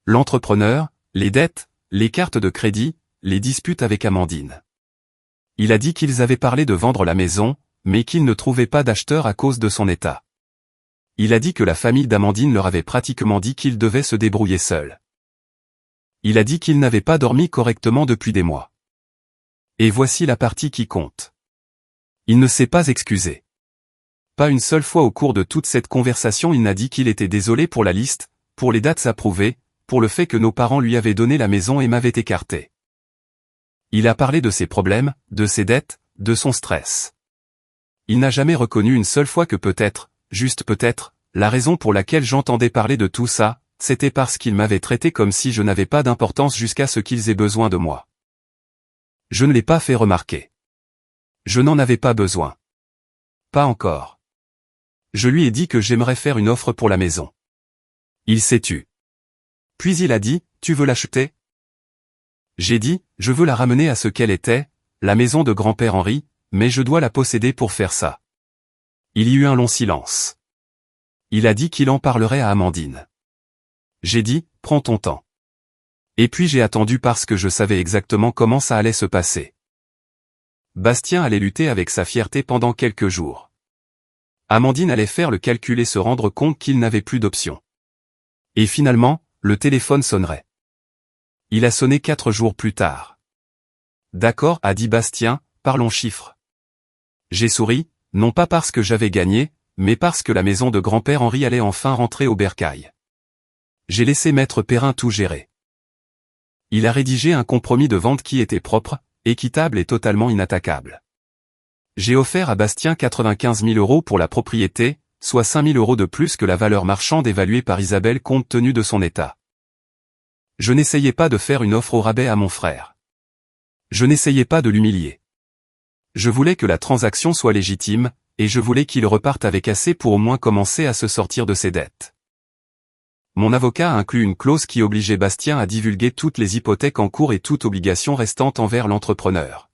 L'entrepreneur, les dettes, les cartes de crédit, les disputes avec Amandine. Il a dit qu'ils avaient parlé de vendre la maison, mais qu'ils ne trouvaient pas d'acheteur à cause de son état. Il a dit que la famille d'Amandine leur avait pratiquement dit qu'ils devaient se débrouiller seuls. Il a dit qu'il n'avait pas dormi correctement depuis des mois. Et voici la partie qui compte. Il ne s'est pas excusé. Pas une seule fois au cours de toute cette conversation il n'a dit qu'il était désolé pour la liste, pour les dates approuvées, pour le fait que nos parents lui avaient donné la maison et m'avaient écarté. Il a parlé de ses problèmes, de ses dettes, de son stress. Il n'a jamais reconnu une seule fois que peut-être, juste peut-être, la raison pour laquelle j'entendais parler de tout ça, c'était parce qu'ils m'avaient traité comme si je n'avais pas d'importance jusqu'à ce qu'ils aient besoin de moi. Je ne l'ai pas fait remarquer. Je n'en avais pas besoin. Pas encore. Je lui ai dit que j'aimerais faire une offre pour la maison. Il s'est tu. Puis il a dit, tu veux l'acheter? J'ai dit, je veux la ramener à ce qu'elle était, la maison de grand-père Henri, mais je dois la posséder pour faire ça. Il y eut un long silence. Il a dit qu'il en parlerait à Amandine. J'ai dit, prends ton temps. Et puis j'ai attendu parce que je savais exactement comment ça allait se passer. Bastien allait lutter avec sa fierté pendant quelques jours. Amandine allait faire le calcul et se rendre compte qu'il n'avait plus d'option. Et finalement, le téléphone sonnerait. Il a sonné 4 jours plus tard. D'accord, a dit Bastien, parlons chiffres. J'ai souri, non pas parce que j'avais gagné, mais parce que la maison de grand-père Henri allait enfin rentrer au bercail. J'ai laissé Maître Perrin tout gérer. Il a rédigé un compromis de vente qui était propre, équitable et totalement inattaquable. J'ai offert à Bastien 95 000 € pour la propriété, soit 5 000 € de plus que la valeur marchande évaluée par Isabelle compte tenu de son état. Je n'essayais pas de faire une offre au rabais à mon frère. Je n'essayais pas de l'humilier. Je voulais que la transaction soit légitime, et je voulais qu'il reparte avec assez pour au moins commencer à se sortir de ses dettes. Mon avocat a inclus une clause qui obligeait Bastien à divulguer toutes les hypothèques en cours et toute obligation restante envers l'entrepreneur.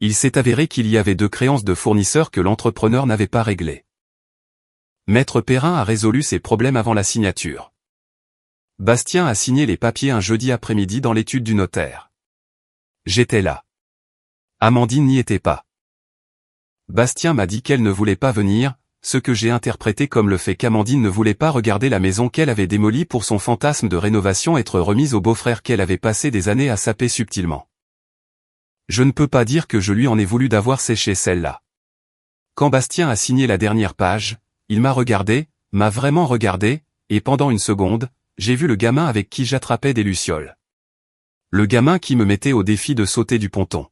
Il s'est avéré qu'il y avait 2 créances de fournisseurs que l'entrepreneur n'avait pas réglées. Maître Perrin a résolu ses problèmes avant la signature. Bastien a signé les papiers un jeudi après-midi dans l'étude du notaire. J'étais là. Amandine n'y était pas. Bastien m'a dit qu'elle ne voulait pas venir, ce que j'ai interprété comme le fait qu'Amandine ne voulait pas regarder la maison qu'elle avait démolie pour son fantasme de rénovation être remise au beau-frère qu'elle avait passé des années à saper subtilement. Je ne peux pas dire que je lui en ai voulu d'avoir séché celle-là. Quand Bastien a signé la dernière page, il m'a regardé, m'a vraiment regardé, et pendant une seconde, j'ai vu le gamin avec qui j'attrapais des lucioles. Le gamin qui me mettait au défi de sauter du ponton.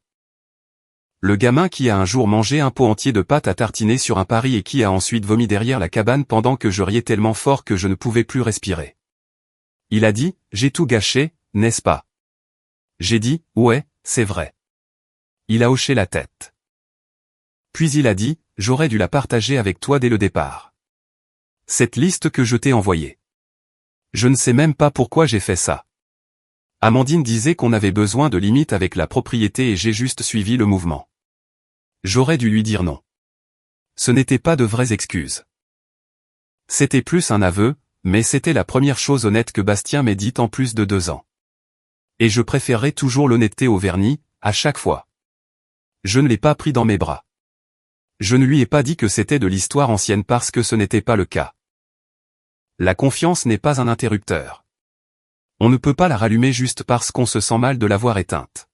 Le gamin qui a un jour mangé un pot entier de pâte à tartiner sur un pari et qui a ensuite vomi derrière la cabane pendant que je riais tellement fort que je ne pouvais plus respirer. Il a dit, j'ai tout gâché, n'est-ce pas? J'ai dit, ouais, c'est vrai. Il a hoché la tête. Puis il a dit, j'aurais dû la partager avec toi dès le départ. Cette liste que je t'ai envoyée. Je ne sais même pas pourquoi j'ai fait ça. Amandine disait qu'on avait besoin de limites avec la propriété et j'ai juste suivi le mouvement. J'aurais dû lui dire non. Ce n'était pas de vraies excuses. C'était plus un aveu, mais c'était la première chose honnête que Bastien m'ait dite en plus de 2 ans. Et je préférerais toujours l'honnêteté au vernis, à chaque fois. Je ne l'ai pas pris dans mes bras. Je ne lui ai pas dit que c'était de l'histoire ancienne parce que ce n'était pas le cas. La confiance n'est pas un interrupteur. On ne peut pas la rallumer juste parce qu'on se sent mal de l'avoir éteinte.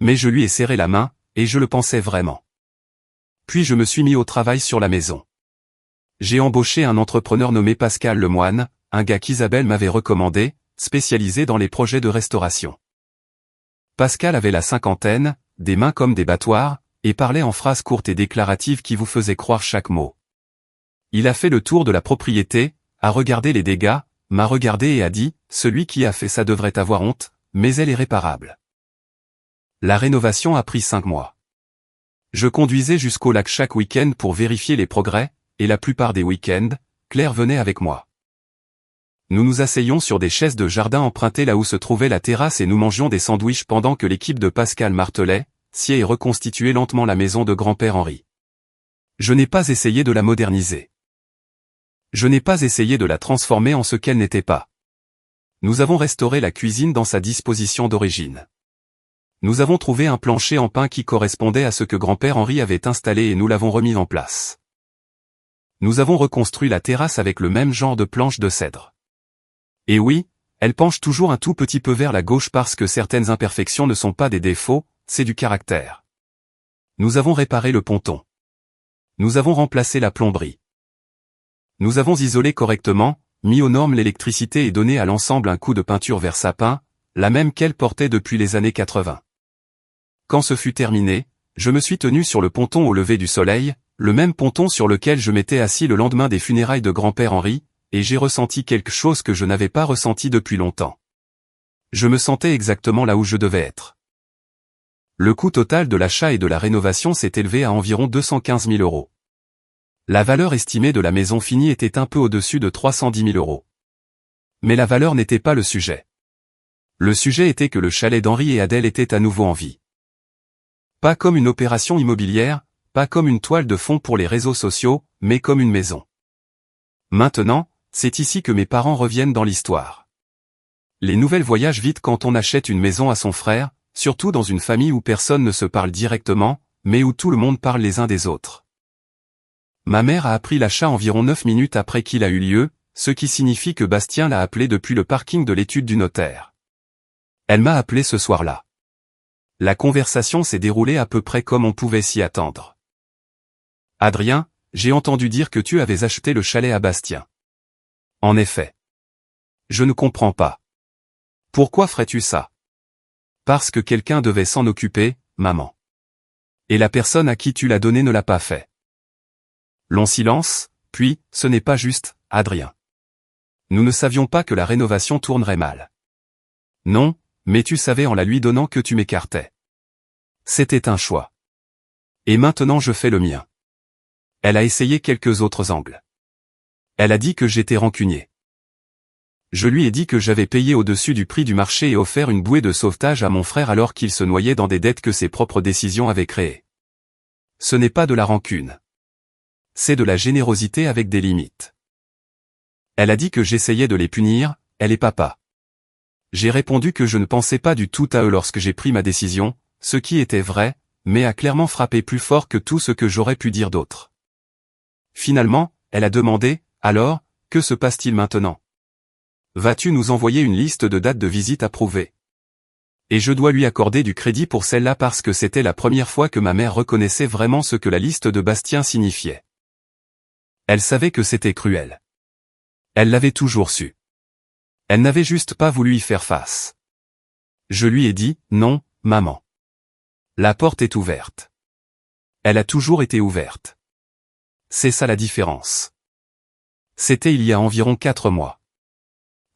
Mais je lui ai serré la main, et je le pensais vraiment. Puis je me suis mis au travail sur la maison. J'ai embauché un entrepreneur nommé Pascal Lemoine, un gars qu'Isabelle m'avait recommandé, spécialisé dans les projets de restauration. Pascal avait la cinquantaine, des mains comme des battoirs, et parlait en phrases courtes et déclaratives qui vous faisaient croire chaque mot. Il a fait le tour de la propriété, a regardé les dégâts, m'a regardé et a dit, celui qui a fait ça devrait avoir honte, mais elle est réparable. La rénovation a pris 5 mois. Je conduisais jusqu'au lac chaque week-end pour vérifier les progrès, et la plupart des week-ends, Claire venait avec moi. Nous nous asseyions sur des chaises de jardin empruntées là où se trouvait la terrasse et nous mangions des sandwichs pendant que l'équipe de Pascal martelait, sciait et reconstituait lentement la maison de grand-père Henri. Je n'ai pas essayé de la moderniser. Je n'ai pas essayé de la transformer en ce qu'elle n'était pas. Nous avons restauré la cuisine dans sa disposition d'origine. Nous avons trouvé un plancher en pin qui correspondait à ce que grand-père Henri avait installé et nous l'avons remis en place. Nous avons reconstruit la terrasse avec le même genre de planche de cèdre. Et oui, elle penche toujours un tout petit peu vers la gauche parce que certaines imperfections ne sont pas des défauts, c'est du caractère. Nous avons réparé le ponton. Nous avons remplacé la plomberie. Nous avons isolé correctement, mis aux normes l'électricité et donné à l'ensemble un coup de peinture vert sapin, la même qu'elle portait depuis les années 80. Quand ce fut terminé, je me suis tenu sur le ponton au lever du soleil, le même ponton sur lequel je m'étais assis le lendemain des funérailles de grand-père Henri, et j'ai ressenti quelque chose que je n'avais pas ressenti depuis longtemps. Je me sentais exactement là où je devais être. Le coût total de l'achat et de la rénovation s'est élevé à environ 215 000 €. La valeur estimée de la maison finie était un peu au-dessus de 310 000 €. Mais la valeur n'était pas le sujet. Le sujet était que le chalet d'Henri et Adèle était à nouveau en vie. Pas comme une opération immobilière, pas comme une toile de fond pour les réseaux sociaux, mais comme une maison. Maintenant, c'est ici que mes parents reviennent dans l'histoire. Les nouvelles voyagent vite quand on achète une maison à son frère, surtout dans une famille où personne ne se parle directement, mais où tout le monde parle les uns des autres. Ma mère a appris l'achat environ 9 minutes après qu'il a eu lieu, ce qui signifie que Bastien l'a appelé depuis le parking de l'étude du notaire. Elle m'a appelé ce soir-là. La conversation s'est déroulée à peu près comme on pouvait s'y attendre. Adrien, j'ai entendu dire que tu avais acheté le chalet à Bastien. En effet. Je ne comprends pas. Pourquoi ferais-tu ça? Parce que quelqu'un devait s'en occuper, maman. Et la personne à qui tu l'as donné ne l'a pas fait. Long silence, puis, ce n'est pas juste, Adrien. Nous ne savions pas que la rénovation tournerait mal. Non, mais tu savais en la lui donnant que tu m'écartais. C'était un choix. Et maintenant je fais le mien. Elle a essayé quelques autres angles. Elle a dit que j'étais rancunier. Je lui ai dit que j'avais payé au-dessus du prix du marché et offert une bouée de sauvetage à mon frère alors qu'il se noyait dans des dettes que ses propres décisions avaient créées. Ce n'est pas de la rancune. C'est de la générosité avec des limites. Elle a dit que j'essayais de les punir, elle et papa. J'ai répondu que je ne pensais pas du tout à eux lorsque j'ai pris ma décision, ce qui était vrai, mais a clairement frappé plus fort que tout ce que j'aurais pu dire d'autre. Finalement, elle a demandé, alors, que se passe-t-il maintenant? Vas-tu nous envoyer une liste de dates de visite approuvées? Et je dois lui accorder du crédit pour celle-là parce que c'était la première fois que ma mère reconnaissait vraiment ce que la liste de Bastien signifiait. Elle savait que c'était cruel. Elle l'avait toujours su. Elle n'avait juste pas voulu y faire face. Je lui ai dit, non, maman. La porte est ouverte. Elle a toujours été ouverte. C'est ça la différence. C'était il y a environ 4 mois.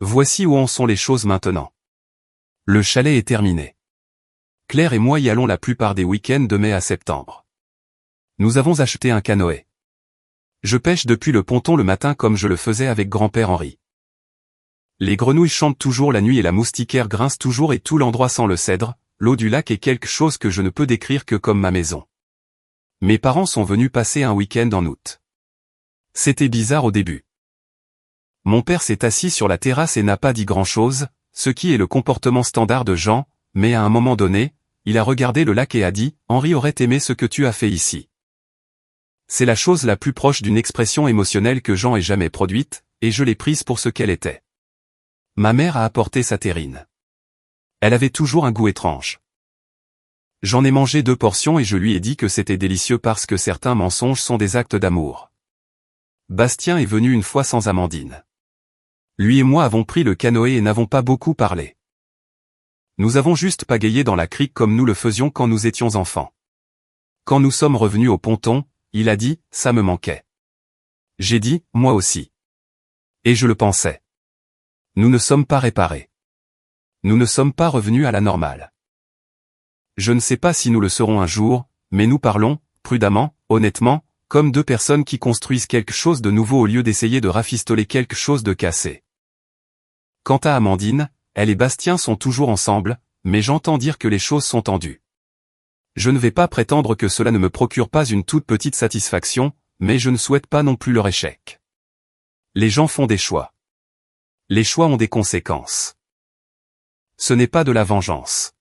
Voici où en sont les choses maintenant. Le chalet est terminé. Claire et moi y allons la plupart des week-ends de mai à septembre. Nous avons acheté un canoë. Je pêche depuis le ponton le matin comme je le faisais avec grand-père Henri. Les grenouilles chantent toujours la nuit et la moustiquaire grince toujours et tout l'endroit sent le cèdre, l'eau du lac est quelque chose que je ne peux décrire que comme ma maison. Mes parents sont venus passer un week-end en août. C'était bizarre au début. Mon père s'est assis sur la terrasse et n'a pas dit grand-chose, ce qui est le comportement standard de Jean, mais à un moment donné, il a regardé le lac et a dit « Henri aurait aimé ce que tu as fait ici ». C'est la chose la plus proche d'une expression émotionnelle que Jean ait jamais produite, et je l'ai prise pour ce qu'elle était. Ma mère a apporté sa terrine. Elle avait toujours un goût étrange. J'en ai mangé 2 portions et je lui ai dit que c'était délicieux parce que certains mensonges sont des actes d'amour. Bastien est venu une fois sans Amandine. Lui et moi avons pris le canoë et n'avons pas beaucoup parlé. Nous avons juste pagayé dans la crique comme nous le faisions quand nous étions enfants. Quand nous sommes revenus au ponton, il a dit, ça me manquait. J'ai dit, moi aussi. Et je le pensais. Nous ne sommes pas réparés. Nous ne sommes pas revenus à la normale. Je ne sais pas si nous le serons un jour, mais nous parlons, prudemment, honnêtement, comme 2 personnes qui construisent quelque chose de nouveau au lieu d'essayer de rafistoler quelque chose de cassé. Quant à Amandine, elle et Bastien sont toujours ensemble, mais j'entends dire que les choses sont tendues. Je ne vais pas prétendre que cela ne me procure pas une toute petite satisfaction, mais je ne souhaite pas non plus leur échec. Les gens font des choix. Les choix ont des conséquences. Ce n'est pas de la vengeance.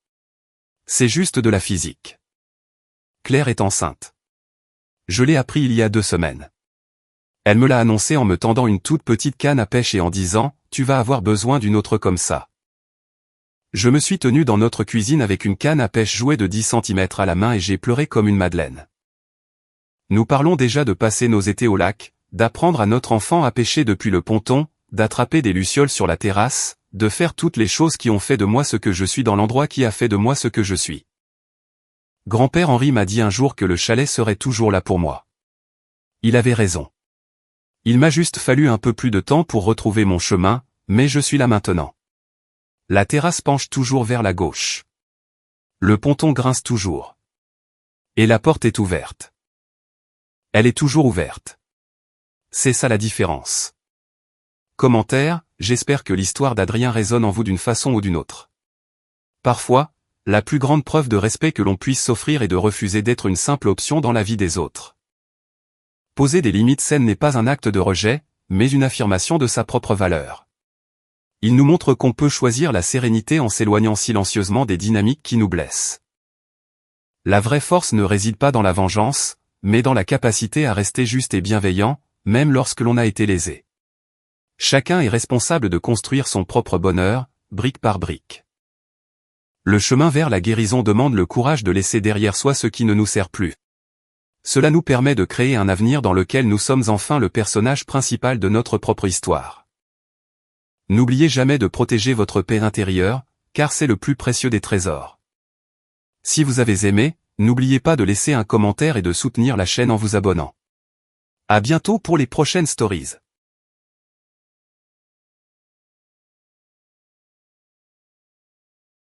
C'est juste de la physique. Claire est enceinte. Je l'ai appris il y a 2 semaines. Elle me l'a annoncé en me tendant une toute petite canne à pêche et en disant, tu vas avoir besoin d'une autre comme ça. Je me suis tenu dans notre cuisine avec une canne à pêche jouée de 10 cm à la main et j'ai pleuré comme une madeleine. Nous parlons déjà de passer nos étés au lac, d'apprendre à notre enfant à pêcher depuis le ponton, d'attraper des lucioles sur la terrasse, de faire toutes les choses qui ont fait de moi ce que je suis dans l'endroit qui a fait de moi ce que je suis. Grand-père Henri m'a dit un jour que le chalet serait toujours là pour moi. Il avait raison. Il m'a juste fallu un peu plus de temps pour retrouver mon chemin, mais je suis là maintenant. La terrasse penche toujours vers la gauche. Le ponton grince toujours. Et la porte est ouverte. Elle est toujours ouverte. C'est ça la différence. Commentaire, j'espère que l'histoire d'Adrien résonne en vous d'une façon ou d'une autre. Parfois, la plus grande preuve de respect que l'on puisse s'offrir est de refuser d'être une simple option dans la vie des autres. Poser des limites saines n'est pas un acte de rejet, mais une affirmation de sa propre valeur. Il nous montre qu'on peut choisir la sérénité en s'éloignant silencieusement des dynamiques qui nous blessent. La vraie force ne réside pas dans la vengeance, mais dans la capacité à rester juste et bienveillant, même lorsque l'on a été lésé. Chacun est responsable de construire son propre bonheur, brique par brique. Le chemin vers la guérison demande le courage de laisser derrière soi ce qui ne nous sert plus. Cela nous permet de créer un avenir dans lequel nous sommes enfin le personnage principal de notre propre histoire. N'oubliez jamais de protéger votre paix intérieure, car c'est le plus précieux des trésors. Si vous avez aimé, n'oubliez pas de laisser un commentaire et de soutenir la chaîne en vous abonnant. À bientôt pour les prochaines stories.